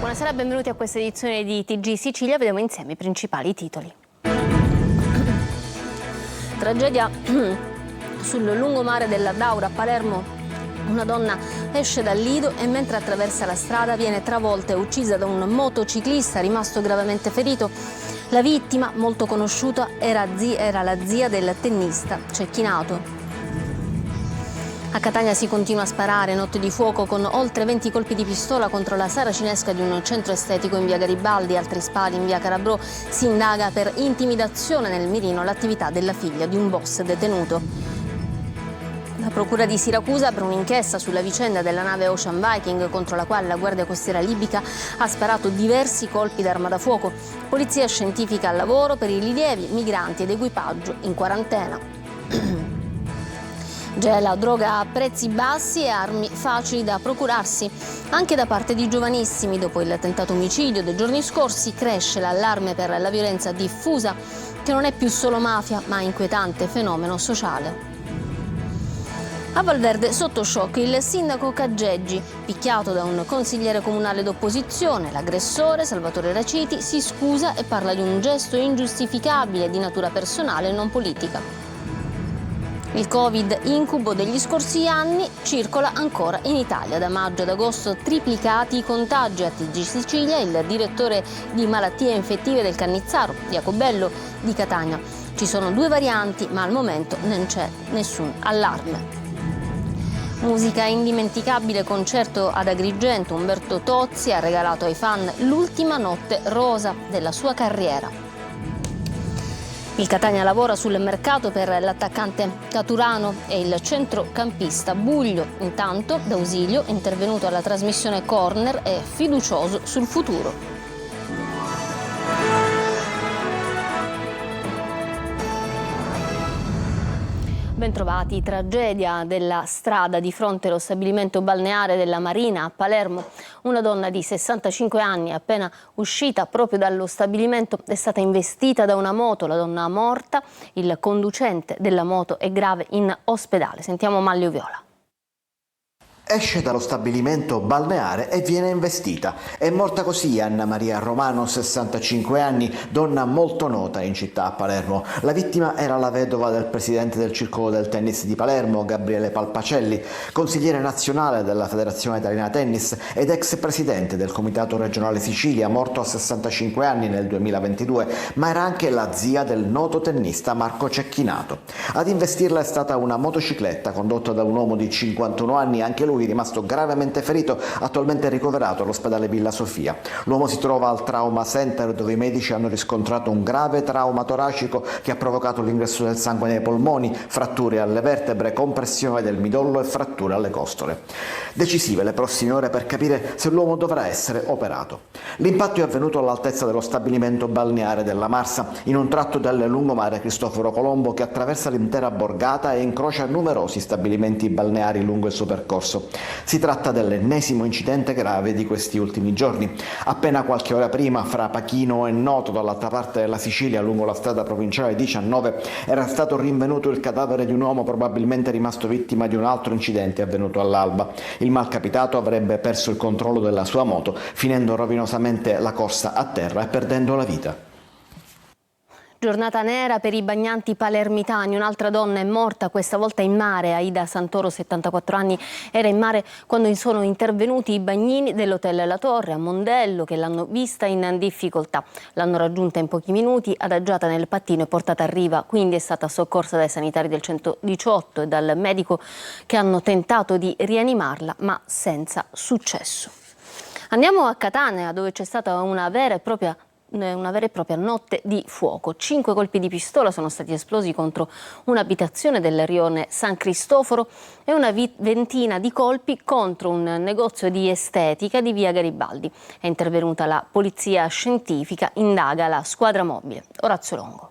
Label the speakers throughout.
Speaker 1: Buonasera e benvenuti a questa edizione di TG Sicilia. Vediamo insieme i principali titoli. Tragedia sul lungomare della Daura a Palermo. Una donna esce dal lido e mentre attraversa la strada viene travolta e uccisa da un motociclista rimasto gravemente ferito. La vittima, molto conosciuta, era la zia del tennista Cecchinato. A Catania si continua a sparare, notte di fuoco con oltre 20 colpi di pistola contro la saracinesca di un centro estetico in via Garibaldi, altri spari in via Carabrò. Si indaga per intimidazione nel mirino l'attività della figlia di un boss detenuto. La procura di Siracusa apre un'inchiesta sulla vicenda della nave Ocean Viking contro la quale la Guardia Costiera libica ha sparato diversi colpi d'arma da fuoco. Polizia scientifica al lavoro per i rilievi, migranti ed equipaggio in quarantena. Gela, droga a prezzi bassi e armi facili da procurarsi. Anche da parte di giovanissimi, dopo il tentato omicidio dei giorni scorsi, cresce l'allarme per la violenza diffusa, che non è più solo mafia, ma inquietante fenomeno sociale. A Valverde sotto shock il sindaco Caggeggi, picchiato da un consigliere comunale d'opposizione. L'aggressore, Salvatore Raciti, si scusa e parla di un gesto ingiustificabile di natura personale e non politica. Il Covid, incubo degli scorsi anni, circola ancora in Italia. Da maggio ad agosto triplicati i contagi. A TG Sicilia il direttore di malattie infettive del Cannizzaro, Jacobello di Catania. Ci sono 2 varianti, ma al momento non c'è nessun allarme. Musica indimenticabile, concerto ad Agrigento. Umberto Tozzi ha regalato ai fan l'ultima notte rosa della sua carriera. Il Catania lavora sul mercato per l'attaccante Caturano e il centrocampista Buglio. Intanto, D'Ausilio, intervenuto alla trasmissione Corner, è fiducioso sul futuro. Bentrovati. Tragedia della strada di fronte allo stabilimento balneare della Marina a Palermo. Una donna di 65 anni, appena uscita proprio dallo stabilimento, è stata investita da una moto. La donna morta, il conducente della moto è grave in ospedale. Sentiamo Manlio Viola.
Speaker 2: Esce dallo stabilimento balneare e viene investita. È morta così Anna Maria Romano, 65 anni, donna molto nota in città a Palermo. La vittima era la vedova del presidente del Circolo del Tennis di Palermo, Gabriele Palpacelli, consigliere nazionale della Federazione Italiana Tennis ed ex presidente del Comitato Regionale Sicilia, morto a 65 anni nel 2022, ma era anche la zia del noto tennista Marco Cecchinato. Ad investirla è stata una motocicletta condotta da un uomo di 51 anni, anche lui rimasto gravemente ferito, attualmente ricoverato all'ospedale Villa Sofia. L'uomo si trova al Trauma Center, dove i medici hanno riscontrato un grave trauma toracico che ha provocato l'ingresso del sangue nei polmoni, fratture alle vertebre, compressione del midollo e fratture alle costole. Decisive le prossime ore per capire se l'uomo dovrà essere operato. L'impatto è avvenuto all'altezza dello stabilimento balneare della Marsa, in un tratto del lungomare Cristoforo Colombo che attraversa l'intera borgata e incrocia numerosi stabilimenti balneari lungo il suo percorso. Si tratta dell'ennesimo incidente grave di questi ultimi giorni. Appena qualche ora prima, fra Pachino e Noto, dall'altra parte della Sicilia, lungo la strada provinciale 19, era stato rinvenuto il cadavere di un uomo probabilmente rimasto vittima di un altro incidente avvenuto all'alba. Il malcapitato avrebbe perso il controllo della sua moto, finendo rovinosamente la corsa a terra e perdendo la vita.
Speaker 1: Giornata nera per i bagnanti palermitani. Un'altra donna è morta, questa volta in mare. Aida Santoro, 74 anni, era in mare quando sono intervenuti i bagnini dell'hotel La Torre a Mondello, che l'hanno vista in difficoltà. L'hanno raggiunta in pochi minuti, adagiata nel pattino e portata a riva. Quindi è stata soccorsa dai sanitari del 118 e dal medico, che hanno tentato di rianimarla, ma senza successo. Andiamo a Catania, dove c'è stata una vera e propria notte di fuoco. 5 colpi di pistola sono stati esplosi contro un'abitazione del rione San Cristoforo e una ventina di colpi contro un negozio di estetica di via Garibaldi. È intervenuta la polizia scientifica, indaga la squadra mobile. Orazio Longo.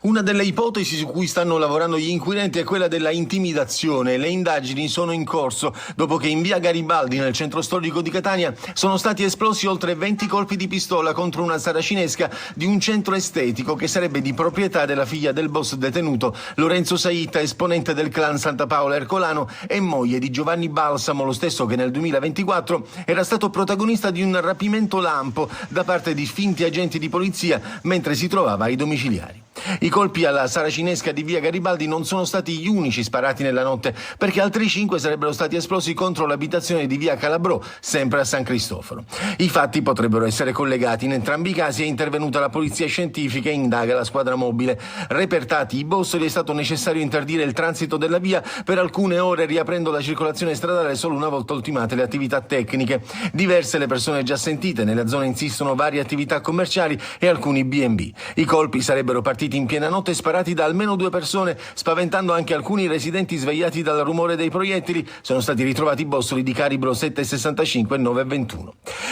Speaker 3: Una delle ipotesi su cui stanno lavorando gli inquirenti è quella della intimidazione. Le indagini sono in corso dopo che in via Garibaldi, nel centro storico di Catania, sono stati esplosi oltre 20 colpi di pistola contro una saracinesca di un centro estetico che sarebbe di proprietà della figlia del boss detenuto Lorenzo Saitta, esponente del clan Santa Paola Ercolano e moglie di Giovanni Balsamo, lo stesso che nel 2024 era stato protagonista di un rapimento lampo da parte di finti agenti di polizia mentre si trovava ai domiciliari. I colpi alla saracinesca di via Garibaldi non sono stati gli unici sparati nella notte, perché altri 5 sarebbero stati esplosi contro l'abitazione di via Calabrò, sempre a San Cristoforo. I fatti potrebbero essere collegati. In entrambi i casi è intervenuta la polizia scientifica e indaga la squadra mobile. Repertati i bossoli, è stato necessario interdire il transito della via per alcune ore, riaprendo la circolazione stradale solo una volta ultimate le attività tecniche. Diverse le persone già sentite. Nella zona insistono varie attività commerciali e alcuni B&B. I colpi sarebbero partiti in piena notte, sparati da almeno 2 persone, spaventando anche alcuni residenti svegliati dal rumore dei proiettili. Sono stati ritrovati bossoli di calibro 7,65 e 9,21.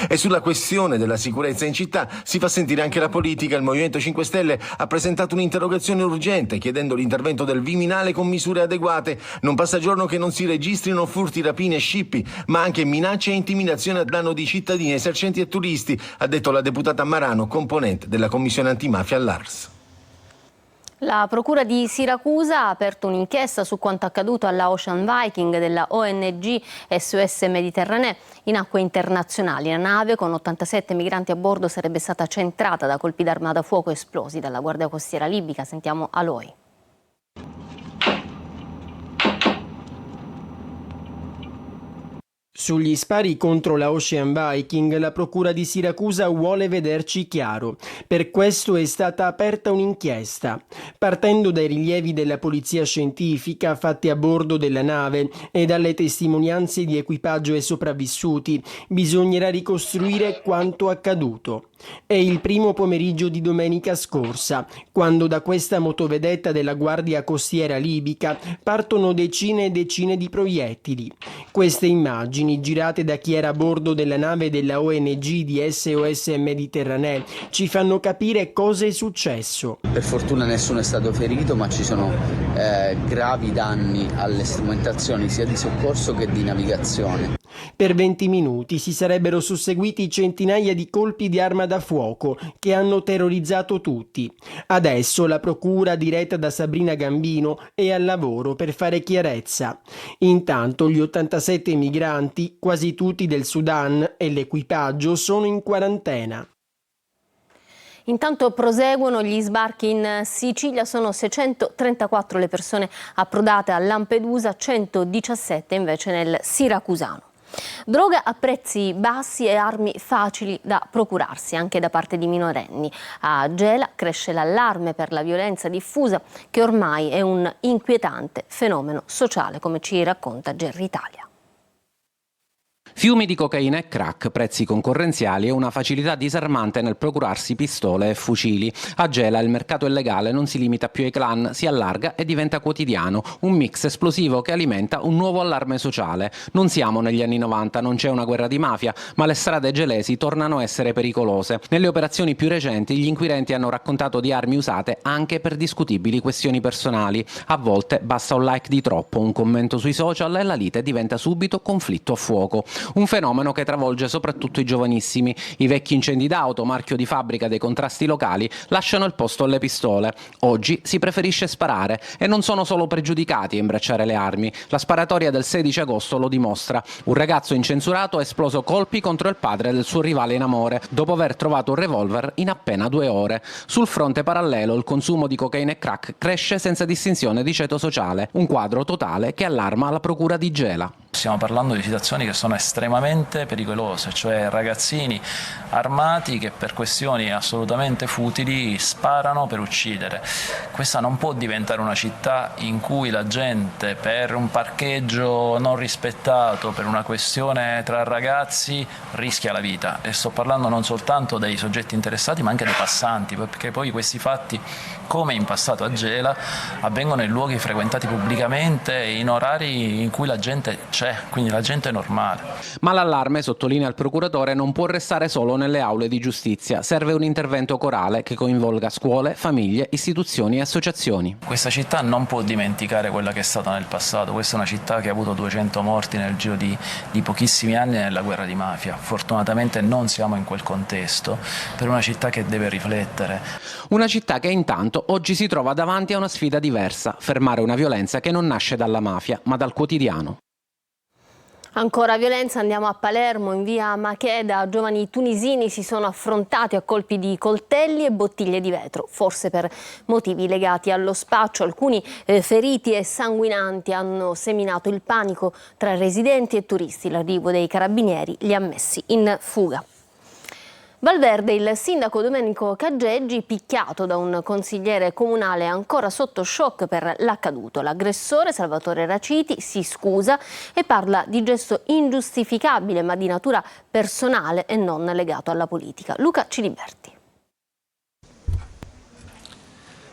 Speaker 3: E sulla questione della sicurezza in città si fa sentire anche la politica. Il Movimento 5 Stelle ha presentato un'interrogazione urgente chiedendo l'intervento del Viminale con misure adeguate. Non passa giorno che non si registrino furti, rapine e scippi, ma anche minacce e intimidazioni a danno di cittadini, esercenti e turisti, ha detto la deputata Marano, componente della Commissione Antimafia all'Ars.
Speaker 1: La Procura di Siracusa ha aperto un'inchiesta su quanto accaduto alla Ocean Viking della ONG SOS Mediterranee in acque internazionali. La nave con 87 migranti a bordo sarebbe stata centrata da colpi d'arma da fuoco esplosi dalla Guardia Costiera libica. Sentiamo Aloi.
Speaker 4: Sugli spari contro la Ocean Viking, la Procura di Siracusa vuole vederci chiaro. Per questo è stata aperta un'inchiesta. Partendo dai rilievi della polizia scientifica fatti a bordo della nave e dalle testimonianze di equipaggio e sopravvissuti, bisognerà ricostruire quanto accaduto. È il primo pomeriggio di domenica scorsa, quando da questa motovedetta della Guardia Costiera libica partono decine e decine di proiettili. Queste immagini, girate da chi era a bordo della nave della ONG di SOS Mediterranee, ci fanno capire cosa è successo.
Speaker 5: Per fortuna nessuno è stato ferito, ma ci sono gravi danni alle strumentazioni sia di soccorso che di navigazione.
Speaker 4: Per 20 minuti si sarebbero susseguiti centinaia di colpi di arma da fuoco che hanno terrorizzato tutti. Adesso la procura, diretta da Sabrina Gambino, è al lavoro per fare chiarezza. Intanto gli 87 migranti, quasi tutti del Sudan, e l'equipaggio sono in quarantena.
Speaker 1: Intanto proseguono gli sbarchi in Sicilia, sono 634 le persone approdate a Lampedusa, 117 invece nel Siracusano. Droga a prezzi bassi e armi facili da procurarsi anche da parte di minorenni. A Gela cresce l'allarme per la violenza diffusa che ormai è un inquietante fenomeno sociale, come ci racconta Gerry Italia.
Speaker 6: Fiumi di cocaina e crack, prezzi concorrenziali e una facilità disarmante nel procurarsi pistole e fucili. A Gela il mercato illegale non si limita più ai clan, si allarga e diventa quotidiano, un mix esplosivo che alimenta un nuovo allarme sociale. Non siamo negli anni 90, non c'è una guerra di mafia, ma le strade gelesi tornano a essere pericolose. Nelle operazioni più recenti gli inquirenti hanno raccontato di armi usate anche per discutibili questioni personali. A volte basta un like di troppo, un commento sui social e la lite diventa subito conflitto a fuoco. Un fenomeno che travolge soprattutto i giovanissimi. I vecchi incendi d'auto, marchio di fabbrica dei contrasti locali, lasciano il posto alle pistole. Oggi si preferisce sparare e non sono solo pregiudicati a imbracciare le armi. La sparatoria del 16 agosto lo dimostra. Un ragazzo incensurato ha esploso colpi contro il padre del suo rivale in amore, dopo aver trovato un revolver in appena 2 ore. Sul fronte parallelo il consumo di cocaina e crack cresce senza distinzione di ceto sociale. Un quadro totale che allarma la procura di Gela.
Speaker 7: Stiamo parlando di situazioni che sono estremamente pericolose, cioè ragazzini armati che per questioni assolutamente futili sparano per uccidere. Questa non può diventare una città in cui la gente per un parcheggio non rispettato, per una questione tra ragazzi, rischia la vita. E sto parlando non soltanto dei soggetti interessati ma anche dei passanti, perché poi questi fatti, come in passato a Gela, avvengono in luoghi frequentati pubblicamente e in orari in cui la gente c'è, quindi la gente è normale.
Speaker 6: Ma l'allarme, sottolinea il procuratore, non può restare solo nelle aule di giustizia. Serve un intervento corale che coinvolga scuole, famiglie, istituzioni e associazioni.
Speaker 7: Questa città non può dimenticare quella che è stata nel passato. Questa è una città che ha avuto 200 morti nel giro di pochissimi anni nella guerra di mafia. Fortunatamente non siamo in quel contesto, per una città che deve riflettere.
Speaker 6: Una città che intanto oggi si trova davanti a una sfida diversa: fermare una violenza che non nasce dalla mafia, ma dal quotidiano.
Speaker 1: Ancora violenza, andiamo a Palermo. In via Macheda giovani tunisini si sono affrontati a colpi di coltelli e bottiglie di vetro, forse per motivi legati allo spaccio. Alcuni feriti e sanguinanti hanno seminato il panico tra residenti e turisti. L'arrivo dei carabinieri li ha messi in fuga. Valverde, il sindaco Domenico Caggeggi, picchiato da un consigliere comunale ancora sotto shock per l'accaduto. L'aggressore, Salvatore Raciti, si scusa e parla di gesto ingiustificabile ma di natura personale e non legato alla politica. Luca Ciliberti.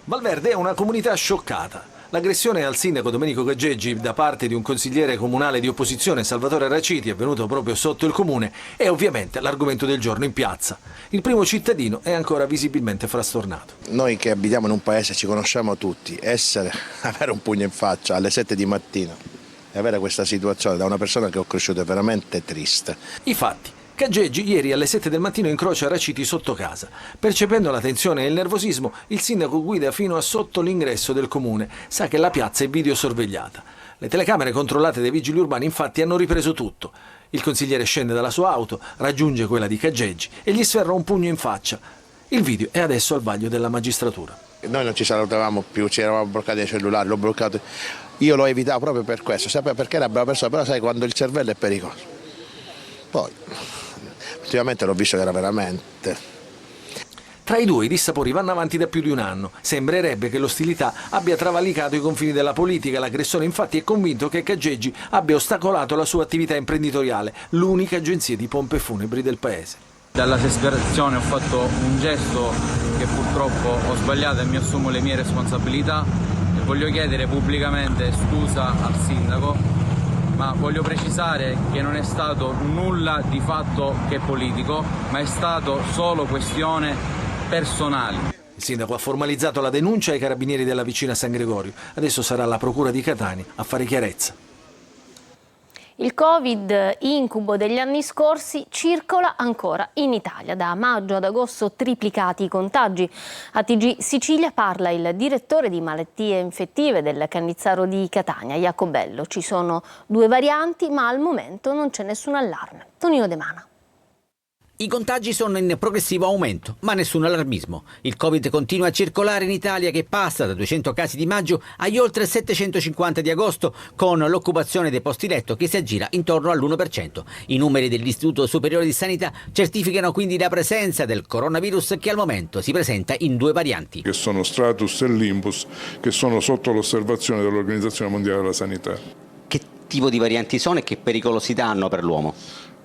Speaker 8: Valverde è una comunità scioccata. L'aggressione al sindaco Domenico Caggeggi da parte di un consigliere comunale di opposizione, Salvatore Raciti, avvenuto proprio sotto il comune, è ovviamente l'argomento del giorno in piazza. Il primo cittadino è ancora visibilmente frastornato.
Speaker 9: Noi che abitiamo in un paese ci conosciamo tutti, avere un pugno in faccia alle 7 di mattina e avere questa situazione da una persona che ho cresciuto è veramente triste.
Speaker 8: I fatti. Caggeggi ieri alle 7 del mattino incrocia Raciti sotto casa. Percependo la tensione e il nervosismo, il sindaco guida fino a sotto l'ingresso del comune. Sa che la piazza è videosorvegliata. Le telecamere controllate dai vigili urbani infatti hanno ripreso tutto. Il consigliere scende dalla sua auto, raggiunge quella di Caggeggi e gli sferra un pugno in faccia. Il video è adesso al vaglio della magistratura.
Speaker 9: Noi non ci salutavamo più, ci eravamo bloccati ai cellulari, l'ho bloccato. Io lo evitavo proprio per questo, sapeva perché era brava persona, però sai quando il cervello è pericoloso. Poi ultimamente l'ho visto che era veramente.
Speaker 8: Tra i due i dissapori vanno avanti da più di un anno. Sembrerebbe che l'ostilità abbia travalicato i confini della politica. L'aggressore infatti è convinto che Caggeggi abbia ostacolato la sua attività imprenditoriale, l'unica agenzia di pompe funebri del paese.
Speaker 10: Dalla disperazione ho fatto un gesto che purtroppo ho sbagliato e mi assumo le mie responsabilità e voglio chiedere pubblicamente scusa al sindaco. Ma voglio precisare che non è stato nulla di fatto che politico, ma è stato solo questione personale.
Speaker 8: Il sindaco ha formalizzato la denuncia ai carabinieri della vicina San Gregorio. Adesso sarà la procura di Catania a fare chiarezza.
Speaker 1: Il Covid, incubo degli anni scorsi, circola ancora in Italia. Da maggio ad agosto triplicati i contagi. A TG Sicilia parla il direttore di malattie infettive del Cannizzaro di Catania, Jacobello. Ci sono 2 varianti, ma al momento non c'è nessun allarme. Tonino De Mana.
Speaker 11: I contagi sono in progressivo aumento, ma nessun allarmismo. Il Covid continua a circolare in Italia, che passa da 200 casi di maggio agli oltre 750 di agosto, con l'occupazione dei posti letto che si aggira intorno all'1%. I numeri dell'Istituto Superiore di Sanità certificano quindi la presenza del coronavirus, che al momento si presenta in 2 varianti.
Speaker 12: Che sono Stratus e Limbus, che sono sotto l'osservazione dell'Organizzazione Mondiale della Sanità.
Speaker 13: Che tipo di varianti sono e che pericolosità hanno per l'uomo?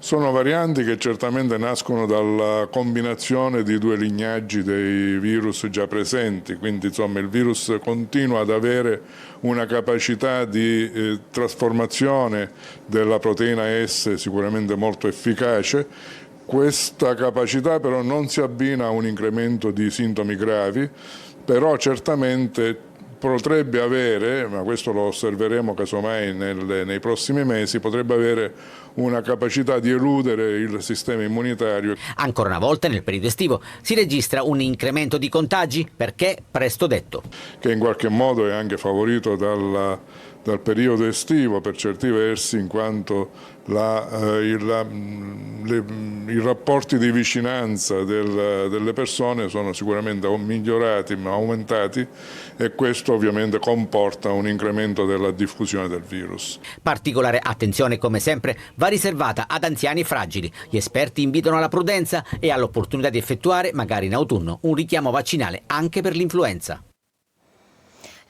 Speaker 12: Sono varianti che certamente nascono dalla combinazione di 2 lignaggi dei virus già presenti, quindi insomma il virus continua ad avere una capacità di trasformazione della proteina S sicuramente molto efficace. Questa capacità però non si abbina a un incremento di sintomi gravi, però certamente potrebbe avere, ma questo lo osserveremo casomai nei prossimi mesi, potrebbe avere una capacità di eludere il sistema immunitario.
Speaker 11: Ancora una volta nel periodo estivo si registra un incremento di contagi, perché presto detto.
Speaker 12: Che in qualche modo è anche favorito dal periodo estivo per certi versi, in quanto i rapporti di vicinanza delle persone sono sicuramente migliorati ma aumentati, e questo ovviamente comporta un incremento della diffusione del virus.
Speaker 11: Particolare attenzione, come sempre, va riservata ad anziani e fragili. Gli esperti invitano alla prudenza e all'opportunità di effettuare, magari in autunno, un richiamo vaccinale anche per l'influenza.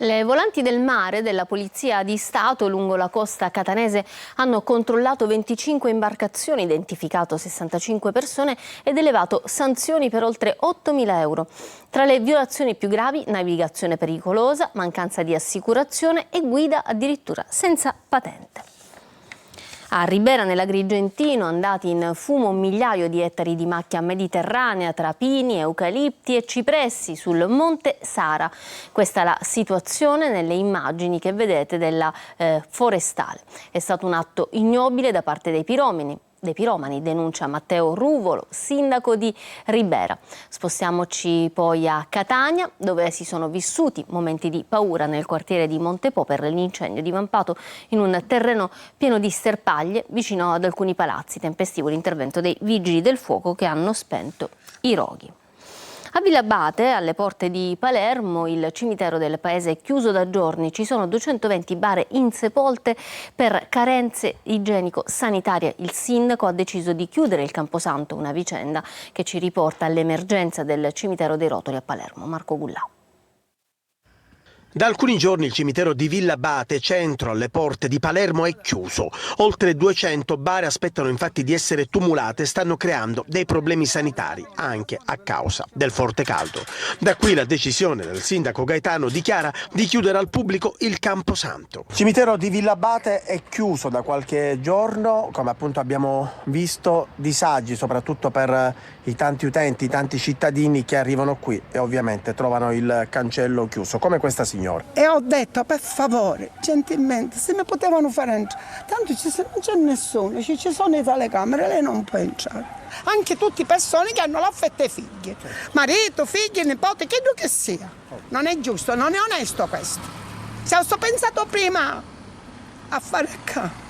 Speaker 1: Le volanti del mare della Polizia di Stato lungo la costa catanese hanno controllato 25 imbarcazioni, identificato 65 persone ed elevato sanzioni per oltre 8.000 euro. Tra le violazioni più gravi, navigazione pericolosa, mancanza di assicurazione e guida addirittura senza patente. A Ribera, nell'Agrigentino, andati in fumo un migliaio di ettari di macchia mediterranea tra pini, eucalipti e cipressi sul Monte Sara. Questa è la situazione nelle immagini che vedete della forestale. È stato un atto ignobile da parte dei piromani, denuncia Matteo Ruvolo, sindaco di Ribera. Spostiamoci poi a Catania, dove si sono vissuti momenti di paura nel quartiere di Montepo per l'incendio divampato in un terreno pieno di sterpaglie vicino ad alcuni palazzi. Tempestivo l'intervento dei vigili del fuoco che hanno spento i roghi. A Villabate, alle porte di Palermo, il cimitero del paese è chiuso da giorni. Ci sono 220 bare insepolte per carenze igienico-sanitarie. Il sindaco ha deciso di chiudere il Camposanto, una vicenda che ci riporta all'emergenza del cimitero dei Rotoli a Palermo. Marco Gullau.
Speaker 14: Da alcuni giorni il cimitero di Villabate, centro alle porte di Palermo, è chiuso. Oltre 200 bare aspettano infatti di essere tumulate e stanno creando dei problemi sanitari, anche a causa del forte caldo. Da qui la decisione del sindaco Gaetano dichiara di chiudere al pubblico il Camposanto.
Speaker 15: Il cimitero di Villabate è chiuso da qualche giorno, come appunto abbiamo visto, disagi soprattutto per i tanti utenti, i tanti cittadini che arrivano qui e ovviamente trovano il cancello chiuso, come questa signora.
Speaker 16: E ho detto, per favore, gentilmente, se mi potevano fare entrare. Tanto non c'è nessuno, ci sono le telecamere, lei non può entrare. Anche tutte persone che hanno l'affetto ai figli. Marito, figli, nipote, che che sia. Non è giusto, non è onesto questo. Se ho pensato prima a fare qua.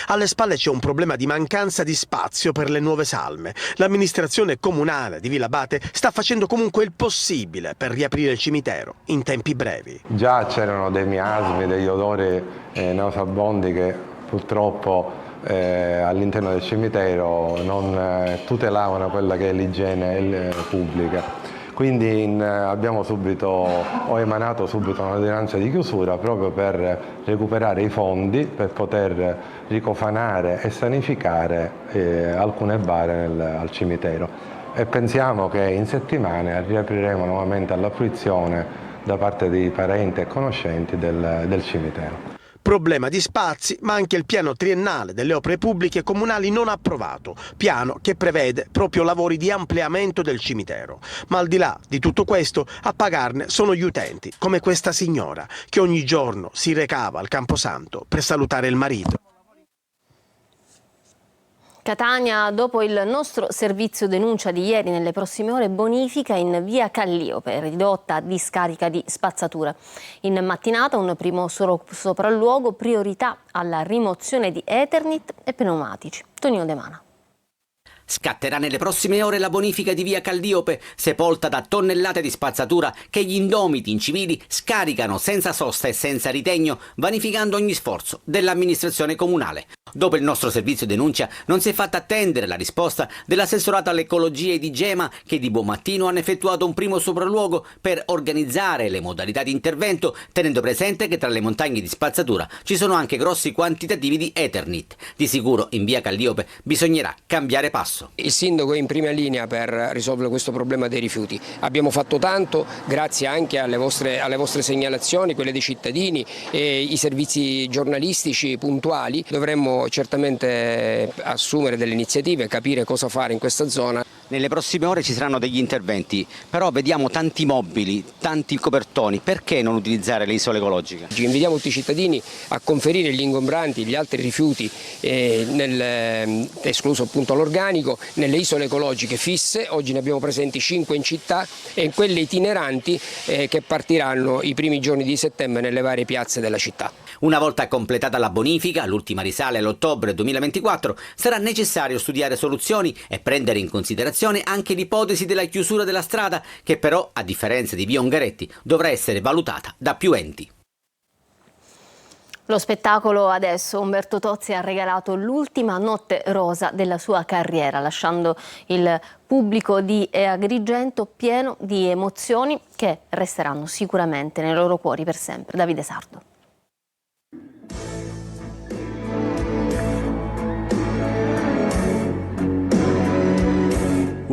Speaker 14: Alle spalle c'è un problema di mancanza di spazio per le nuove salme. L'amministrazione comunale di Villabate sta facendo comunque il possibile per riaprire il cimitero in tempi brevi.
Speaker 17: Già c'erano dei miasmi, degli odori nauseabondi che purtroppo all'interno del cimitero non tutelavano quella che è l'igiene pubblica. Quindi ho emanato subito un'ordinanza di chiusura proprio per recuperare i fondi, per poter ricofanare e sanificare alcune bare al cimitero. E pensiamo che in settimane riapriremo nuovamente alla fruizione da parte di parenti e conoscenti del cimitero.
Speaker 14: Problema di spazi, ma anche il piano triennale delle opere pubbliche comunali non approvato, piano che prevede proprio lavori di ampliamento del cimitero. Ma al di là di tutto questo, a pagarne sono gli utenti, come questa signora, che ogni giorno si recava al Camposanto per salutare il marito.
Speaker 1: Catania, dopo il nostro servizio denuncia di ieri, nelle prossime ore bonifica in via Calliope, ridotta a discarica di spazzatura. In mattinata un primo sopralluogo, priorità alla rimozione di Eternit e pneumatici. Tonino De Mana.
Speaker 11: Scatterà nelle prossime ore la bonifica di via Calliope, sepolta da tonnellate di spazzatura che gli indomiti incivili scaricano senza sosta e senza ritegno, vanificando ogni sforzo dell'amministrazione comunale. Dopo il nostro servizio denuncia non si è fatta attendere la risposta dell'assessorato all'ecologia e di Gema, che di buon mattino hanno effettuato un primo sopralluogo per organizzare le modalità di intervento, tenendo presente che tra le montagne di spazzatura ci sono anche grossi quantitativi di Eternit. Di sicuro in via Calliope bisognerà cambiare passo.
Speaker 18: Il sindaco è in prima linea per risolvere questo problema dei rifiuti. Abbiamo fatto tanto grazie anche alle vostre segnalazioni, quelle dei cittadini e i servizi giornalistici puntuali. Dovremmo certamente assumere delle iniziative, capire cosa fare in questa zona.
Speaker 13: Nelle prossime ore ci saranno degli interventi, però vediamo tanti mobili, tanti copertoni, perché non utilizzare le isole ecologiche?
Speaker 18: Invitiamo tutti i cittadini a conferire gli ingombranti, gli altri rifiuti, escluso appunto l'organico, nelle isole ecologiche fisse. Oggi ne abbiamo presenti 5 in città e in quelle itineranti che partiranno i primi giorni di settembre nelle varie piazze della città.
Speaker 11: Una volta completata la bonifica, l'ultima risale all'ottobre 2024, sarà necessario studiare soluzioni e prendere in considerazione anche l'ipotesi della chiusura della strada, che però, a differenza di via Ungaretti, dovrà essere valutata da più enti.
Speaker 1: Lo spettacolo adesso. Umberto Tozzi ha regalato l'ultima notte rosa della sua carriera, lasciando il pubblico di Agrigento pieno di emozioni che resteranno sicuramente nei loro cuori per sempre. Davide Sardo.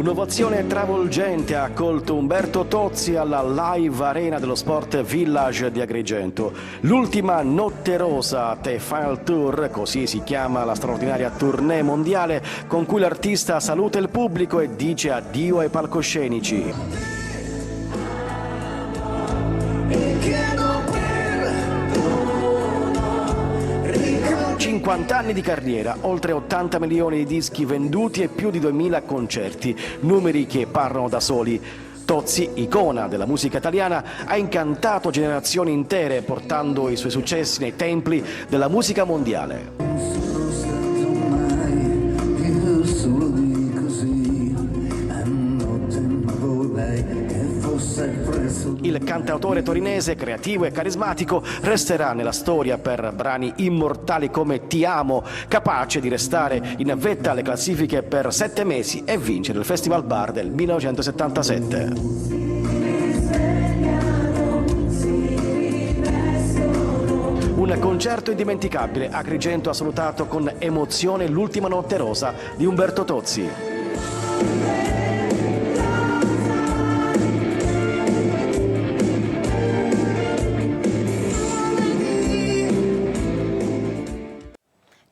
Speaker 19: Un'ovazione travolgente ha accolto Umberto Tozzi alla Live Arena dello Sport Village di Agrigento. L'ultima notte rosa, The Final Tour, così si chiama la straordinaria tournée mondiale con cui l'artista saluta il pubblico e dice addio ai palcoscenici. 50 anni di carriera, oltre 80 milioni di dischi venduti e più di 2000 concerti, numeri che parlano da soli. Tozzi, icona della musica italiana, ha incantato generazioni intere portando i suoi successi nei templi della musica mondiale. Il cantautore torinese, creativo e carismatico, resterà nella storia per brani immortali come Ti amo, capace di restare in vetta alle classifiche per 7 mesi e vincere il Festival Bar del 1977. Un concerto indimenticabile. Agrigento ha salutato con emozione l'ultima notte rosa di Umberto Tozzi.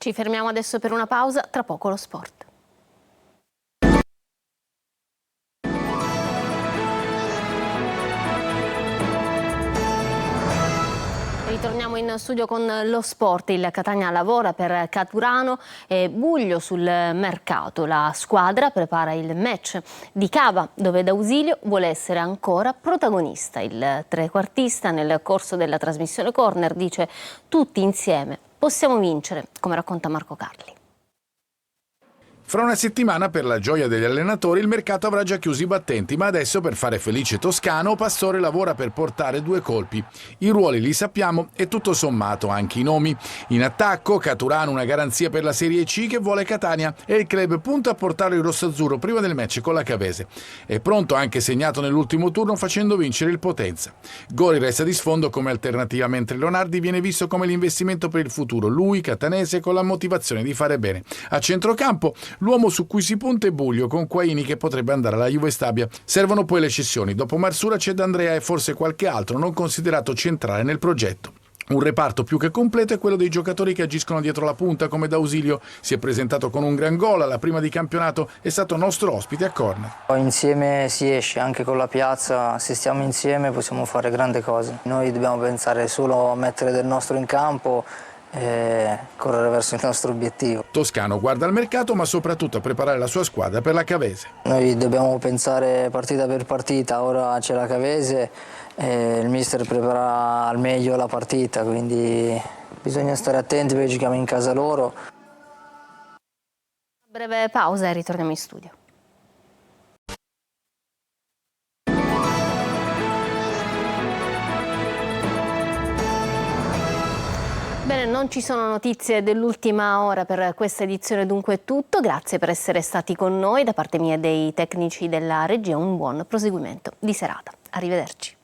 Speaker 1: Ci fermiamo adesso per una pausa, tra poco lo sport. Ritorniamo in studio con lo sport. Il Catania lavora per Caturano e Buglio sul mercato. La squadra prepara il match di Cava, dove D'Ausilio vuole essere ancora protagonista. Il trequartista nel corso della trasmissione Corner dice: tutti insieme possiamo vincere, come racconta Marco Carli.
Speaker 20: Fra una settimana, per la gioia degli allenatori, il mercato avrà già chiuso i battenti, ma adesso, per fare felice Toscano, Pastore lavora per portare 2 colpi. I ruoli li sappiamo e tutto sommato anche i nomi. In attacco, Caturano, una garanzia per la Serie C che vuole Catania, e il club punta a portare il rossazzurro prima del match con la Cavese. È pronto anche segnato nell'ultimo turno facendo vincere il Potenza. Gori resta di sfondo come alternativa, mentre Leonardi viene visto come l'investimento per il futuro. Lui, catanese, con la motivazione di fare bene. A centrocampo, l'uomo su cui si punta è Buglio, con Quaini che potrebbe andare alla Juve Stabia. Servono poi le cessioni. Dopo Marsura c'è D'Andrea e forse qualche altro non considerato centrale nel progetto. Un reparto più che completo è quello dei giocatori che agiscono dietro la punta, come D'Ausilio. Si è presentato con un gran gol alla prima di campionato, è stato nostro ospite a corner.
Speaker 21: Insieme si esce, anche con la piazza, se stiamo insieme possiamo fare grandi cose. Noi dobbiamo pensare solo a mettere del nostro in campo e correre verso il nostro obiettivo.
Speaker 20: Toscano guarda al mercato, ma soprattutto a preparare la sua squadra per la Cavese.
Speaker 21: Noi dobbiamo pensare partita per partita, ora c'è la Cavese e il mister prepara al meglio la partita, quindi bisogna stare attenti perché giochiamo in casa loro.
Speaker 1: Breve pausa e ritorniamo in studio. Bene, non ci sono notizie dell'ultima ora per questa edizione, dunque è tutto. Grazie per essere stati con noi. Da parte mia e dei tecnici della regia un buon proseguimento di serata. Arrivederci.